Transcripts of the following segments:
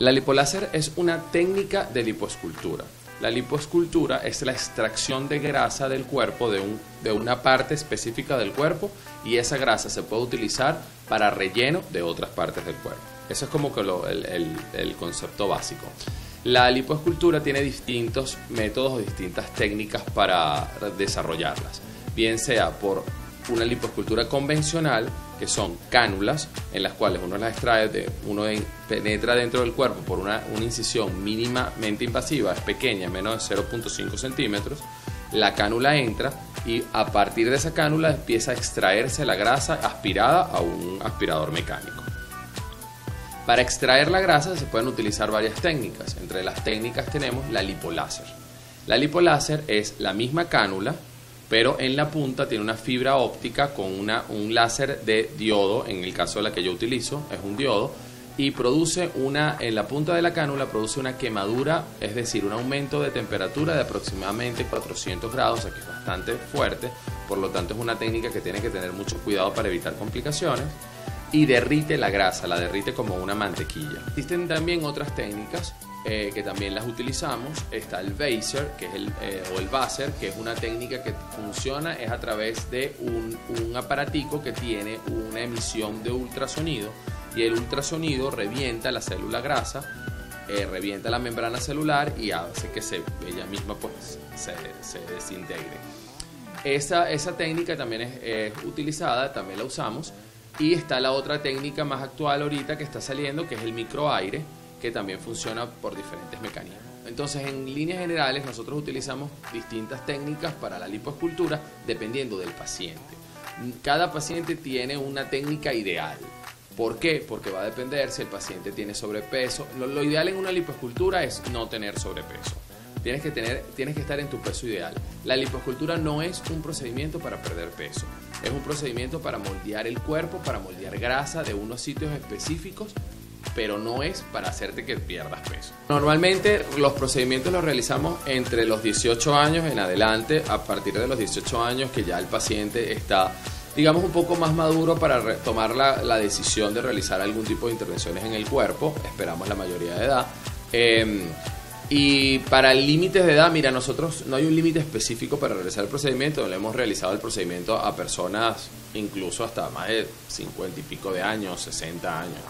La lipoláser es una técnica de lipoescultura. La lipoescultura es la extracción de grasa del cuerpo, de una parte específica del cuerpo, y esa grasa se puede utilizar para relleno de otras partes del cuerpo. Eso es como que el concepto básico. La lipoescultura tiene distintos métodos o distintas técnicas para desarrollarlas, bien sea por una lipoescultura convencional, que son cánulas, en las cuales uno las extrae, uno penetra dentro del cuerpo por una incisión mínimamente invasiva, es pequeña, menos de 0.5 centímetros, la cánula entra y a partir de esa cánula empieza a extraerse la grasa aspirada a un aspirador mecánico. Para extraer la grasa se pueden utilizar varias técnicas. Entre las técnicas tenemos la lipoláser. La lipoláser es la misma cánula, pero en la punta tiene una fibra óptica con un láser de diodo. En el caso de la que yo utilizo es un diodo, y produce en la punta de la cánula produce una quemadura, es decir, un aumento de temperatura de aproximadamente 400 grados, o sea que es bastante fuerte. Por lo tanto es una técnica que tiene que tener mucho cuidado para evitar complicaciones, y derrite la grasa, la derrite como una mantequilla. Existen también otras técnicas que también las utilizamos. Está el Vaser, que es el Vaser, que es una técnica que funciona es a través de un aparatico que tiene una emisión de ultrasonido, y el ultrasonido revienta la célula grasa, revienta la membrana celular y hace que ella misma pues se desintegre. Esa técnica también es utilizada, también la usamos. Y está la otra técnica más actual ahorita que está saliendo, que es el microaire, que también funciona por diferentes mecanismos. Entonces, en líneas generales, nosotros utilizamos distintas técnicas para la lipoescultura dependiendo del paciente. Cada paciente tiene una técnica ideal. ¿Por qué? Porque va a depender si el paciente tiene sobrepeso. Lo ideal en una lipoescultura es no tener sobrepeso. Tienes que estar en tu peso ideal. La lipoescultura no es un procedimiento para perder peso. Es un procedimiento para moldear el cuerpo, para moldear grasa de unos sitios específicos, pero no es para hacerte que pierdas peso. Normalmente los procedimientos los realizamos entre los 18 años en adelante. A partir de los 18 años que ya el paciente está, digamos, un poco más maduro para tomar la decisión de realizar algún tipo de intervenciones en el cuerpo. Esperamos la mayoría de edad. Y para límites de edad, mira, nosotros no hay un límite específico para realizar el procedimiento. Le hemos realizado el procedimiento a personas incluso hasta más de 50 y pico de años, 60 años.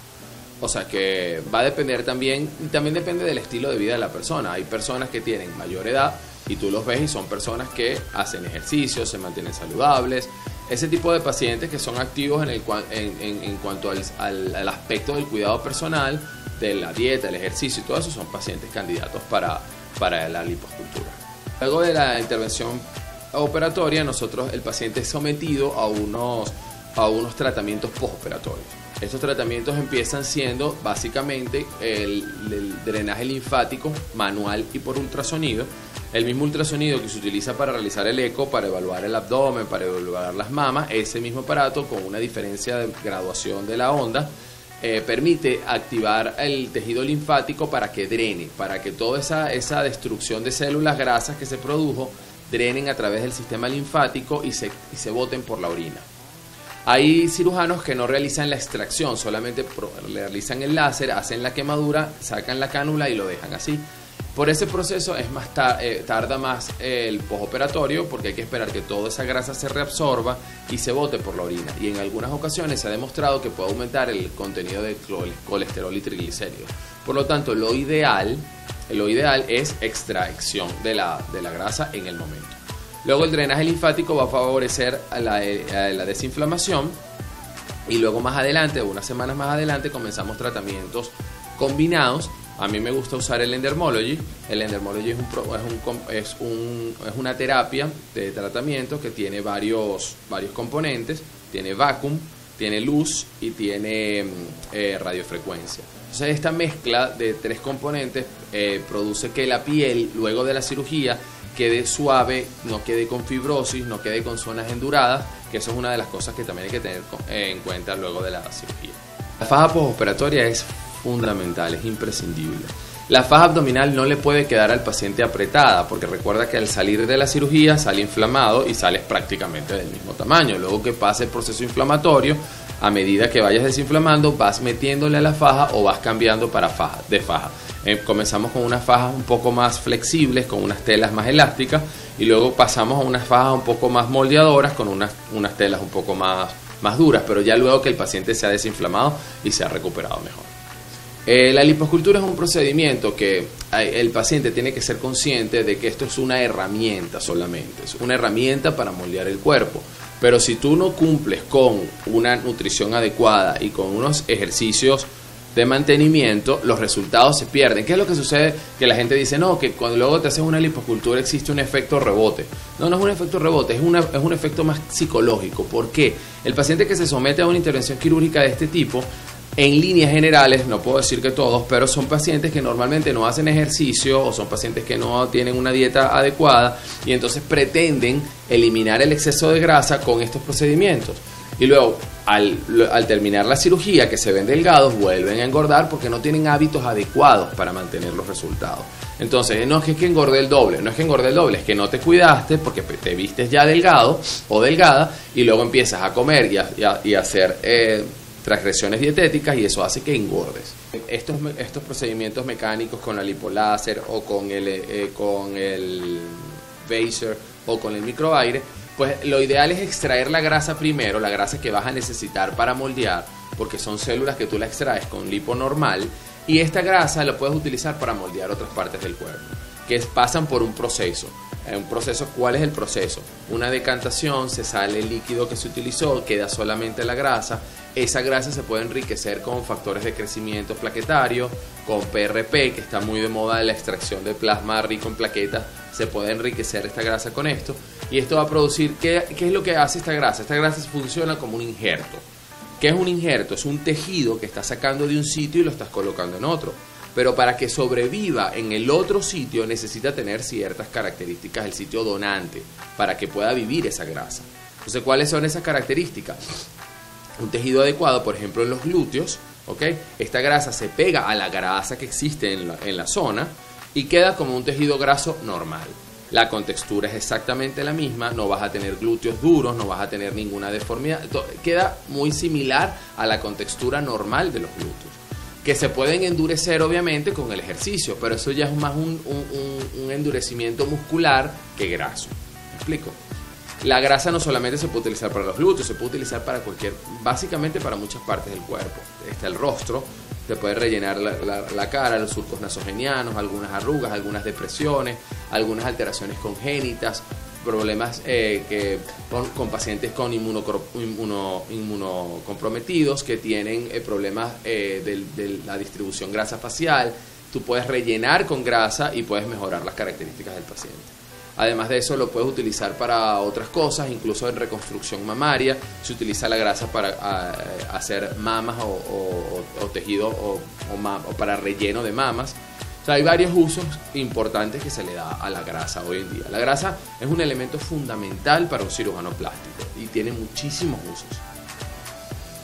O sea que va a depender también depende del estilo de vida de la persona. Hay personas que tienen mayor edad y tú los ves y son personas que hacen ejercicio, se mantienen saludables. Ese tipo de pacientes que son activos en cuanto al aspecto del cuidado personal, de la dieta, el ejercicio y todo eso, son pacientes candidatos para la lipoescultura. Luego de la intervención operatoria, el paciente es sometido a unos tratamientos postoperatorios. Estos tratamientos empiezan siendo básicamente el drenaje linfático manual y por ultrasonido. El mismo ultrasonido que se utiliza para realizar el eco, para evaluar el abdomen, para evaluar las mamas, ese mismo aparato con una diferencia de graduación de la onda, permite activar el tejido linfático para que drene, para que toda esa destrucción de células grasas que se produjo drenen a través del sistema linfático y se boten por la orina. Hay cirujanos que no realizan la extracción, solamente realizan el láser, hacen la quemadura, sacan la cánula y lo dejan así. Por ese proceso tarda más el postoperatorio, porque hay que esperar que toda esa grasa se reabsorba y se bote por la orina. Y en algunas ocasiones se ha demostrado que puede aumentar el contenido de colesterol y triglicéridos. Por lo tanto, lo ideal es extracción de la grasa en el momento. Luego el drenaje linfático va a favorecer la desinflamación, y luego más adelante, unas semanas más adelante, comenzamos tratamientos combinados. A mí me gusta usar el Endermology. El Endermology es una terapia de tratamiento que tiene varios componentes. Tiene vacuum, tiene luz y tiene radiofrecuencia. Entonces esta mezcla de tres componentes produce que la piel luego de la cirugía quede suave, no quede con fibrosis, no quede con zonas enduradas, que eso es una de las cosas que también hay que tener en cuenta luego de la cirugía. La faja postoperatoria es fundamental, es imprescindible. La faja abdominal no le puede quedar al paciente apretada, porque recuerda que al salir de la cirugía sale inflamado y sales prácticamente del mismo tamaño. Luego que pase el proceso inflamatorio, a medida que vayas desinflamando, vas metiéndole a la faja o vas cambiando para de faja. Comenzamos con unas fajas un poco más flexibles, con unas telas más elásticas, y luego pasamos a unas fajas un poco más moldeadoras, con unas telas un poco más duras, pero ya luego que el paciente se ha desinflamado y se ha recuperado mejor. La liposcultura es un procedimiento que el paciente tiene que ser consciente de que esto es una herramienta solamente, es una herramienta para moldear el cuerpo. Pero si tú no cumples con una nutrición adecuada y con unos ejercicios de mantenimiento, los resultados se pierden. ¿Qué es lo que sucede? Que la gente dice, no, que cuando luego te haces una liposcultura existe un efecto rebote. No, no es un efecto rebote, es un efecto más psicológico. ¿Por qué? El paciente que se somete a una intervención quirúrgica de este tipo, en líneas generales, no puedo decir que todos, pero son pacientes que normalmente no hacen ejercicio o son pacientes que no tienen una dieta adecuada y entonces pretenden eliminar el exceso de grasa con estos procedimientos. Y luego, al terminar la cirugía, que se ven delgados, vuelven a engordar porque no tienen hábitos adecuados para mantener los resultados. Entonces, no es que engorde el doble, no es que engorde el doble, es que no te cuidaste porque te vistes ya delgado o delgada y luego empiezas a comer y a hacer transgresiones dietéticas y eso hace que engordes. Estos procedimientos mecánicos con la lipoláser o con el Vaser o con el microaire, pues lo ideal es extraer la grasa primero, la grasa que vas a necesitar para moldear, porque son células que tú la extraes con lipo normal, y esta grasa la puedes utilizar para moldear otras partes del cuerpo, que pasan por un proceso. ¿Cuál es el proceso? Una decantación, se sale el líquido que se utilizó, queda solamente la grasa. Esa grasa se puede enriquecer con factores de crecimiento plaquetario, con PRP, que está muy de moda en la extracción de plasma rico en plaquetas. Se puede enriquecer esta grasa con esto y esto va a producir, ¿qué es lo que hace esta grasa? Esta grasa funciona como un injerto. ¿Qué es un injerto? Es un tejido que estás sacando de un sitio y lo estás colocando en otro. Pero para que sobreviva en el otro sitio necesita tener ciertas características el sitio donante para que pueda vivir esa grasa. Entonces, ¿cuáles son esas características? Un tejido adecuado, por ejemplo, en los glúteos, ¿ok? Esta grasa se pega a la grasa que existe en la zona y queda como un tejido graso normal. La contextura es exactamente la misma, no vas a tener glúteos duros, no vas a tener ninguna deformidad. Queda muy similar a la contextura normal de los glúteos, que se pueden endurecer obviamente con el ejercicio, pero eso ya es más un endurecimiento muscular que graso. ¿Me explico? La grasa no solamente se puede utilizar para los glúteos, se puede utilizar para básicamente para muchas partes del cuerpo. Está el rostro, te puede rellenar la cara, los surcos nasogenianos, algunas arrugas, algunas depresiones, algunas alteraciones congénitas, problemas con pacientes con inmunocomprometidos que tienen problemas de la distribución grasa facial. Tú puedes rellenar con grasa y puedes mejorar las características del paciente. Además de eso, lo puedes utilizar para otras cosas, incluso en reconstrucción mamaria. Se utiliza la grasa para hacer mamas o tejido o para relleno de mamas. O sea, hay varios usos importantes que se le da a la grasa hoy en día. La grasa es un elemento fundamental para un cirujano plástico y tiene muchísimos usos.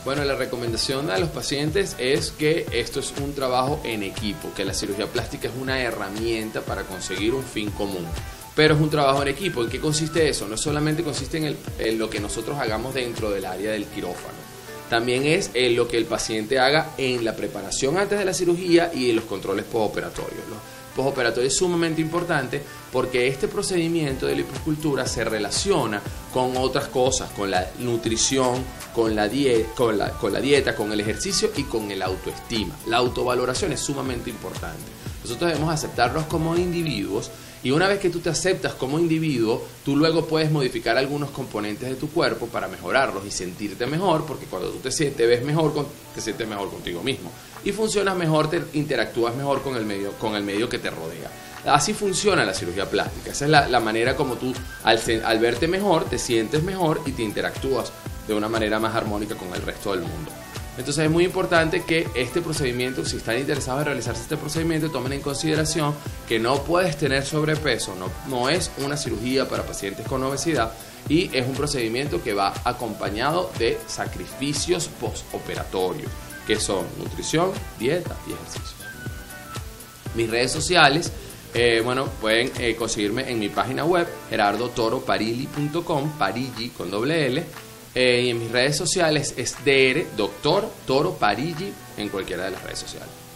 Bueno, la recomendación a los pacientes es que esto es un trabajo en equipo, que la cirugía plástica es una herramienta para conseguir un fin común. Pero es un trabajo en equipo. ¿En qué consiste eso? No solamente consiste en lo que nosotros hagamos dentro del área del quirófano. También es lo que el paciente haga en la preparación antes de la cirugía y en los controles postoperatorios. Los postoperatorios es sumamente importante porque este procedimiento de liposcultura se relaciona con otras cosas, con la nutrición, con la dieta, con el ejercicio y con el autoestima. La autovaloración es sumamente importante. Nosotros debemos aceptarnos como individuos. Y una vez que tú te aceptas como individuo, tú luego puedes modificar algunos componentes de tu cuerpo para mejorarlos y sentirte mejor, porque cuando tú te sientes mejor contigo mismo. Y funcionas mejor, interactúas mejor con el medio que te rodea. Así funciona la cirugía plástica. Esa es la manera como tú, al verte mejor, te sientes mejor y te interactúas de una manera más armónica con el resto del mundo. Entonces es muy importante que este procedimiento, si están interesados en realizarse este procedimiento, tomen en consideración que no puedes tener sobrepeso, no es una cirugía para pacientes con obesidad y es un procedimiento que va acompañado de sacrificios postoperatorios, que son nutrición, dieta y ejercicio. Mis redes sociales, pueden conseguirme en mi página web, gerardotoroparilli.com, Parilli con doble L. Y en mis redes sociales es Dr. Toro Parigi en cualquiera de las redes sociales.